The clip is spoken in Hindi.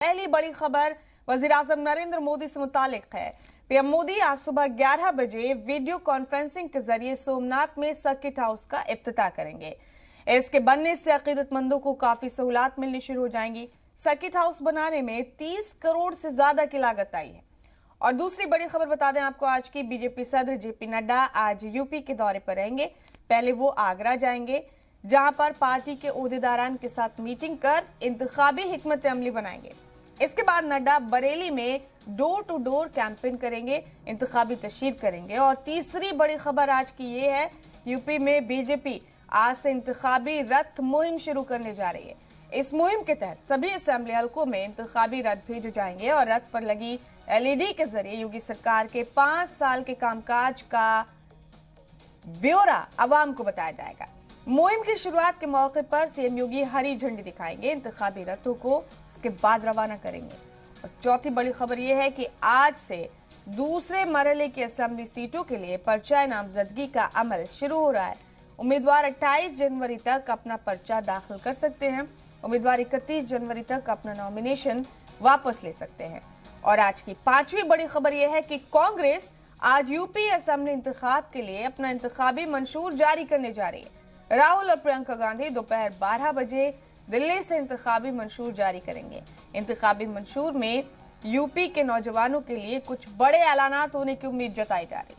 पहली बड़ी खबर वज़ीर-ए-आज़म नरेंद्र मोदी से मुतालिक है। पीएम मोदी आज सुबह 11 बजे वीडियो कॉन्फ्रेंसिंग के जरिए सोमनाथ में सर्किट हाउस का इफ्तिताह करेंगे। इसके बनने से अकीदतमंदों को काफी सहूलत मिलनी शुरू हो जाएंगी। सर्किट हाउस बनाने में 30 करोड़ से ज्यादा की लागत आई है। और दूसरी बड़ी खबर बता दें आपको आज की, बीजेपी सदर जेपी नड्डा आज यूपी के दौरे पर रहेंगे। पहले वो आगरा जाएंगे, जहां पर पार्टी के ओहदेदारान के साथ मीटिंग कर इंतखाबी हिकमत अमली बनाएंगे। इसके बाद नड्डा बरेली में डोर टू डोर कैंपेन करेंगे, इंतखाबी तशहीर करेंगे। और तीसरी बड़ी खबर आज की ये है, यूपी में बीजेपी आज से इंतखाबी रथ मुहिम शुरू करने जा रही है। इस मुहिम के तहत सभी असेंबली हलकों में इंतखाबी रथ भेजे जाएंगे और रथ पर लगी एलईडी के जरिए योगी सरकार के 5 साल के कामकाज का ब्यौरा आवाम को बताया जाएगा। मुहिम की शुरुआत के मौके पर सीएम योगी हरी झंडी दिखाएंगे, इंतखाबी रथों को उसके बाद रवाना करेंगे। और चौथी बड़ी खबर यह है कि आज से दूसरे मरहले की असेंबली सीटों के लिए पर्चा नामजदगी का अमल शुरू हो रहा है। उम्मीदवार 28 जनवरी तक अपना पर्चा दाखिल कर सकते हैं। उम्मीदवार 31 जनवरी तक अपना नॉमिनेशन वापस ले सकते हैं। और आज की पांचवी बड़ी खबर यह है कि कांग्रेस आज यूपी असेंबली इंतखाब के लिए अपना इंतखाबी मंशूर जारी करने जा रही है। राहुल और प्रियंका गांधी दोपहर 12 बजे दिल्ली से इंतखाबी मंशूर जारी करेंगे। इंतखाबी मंशूर में यूपी के नौजवानों के लिए कुछ बड़े ऐलानात होने की उम्मीद जताई जा रही है।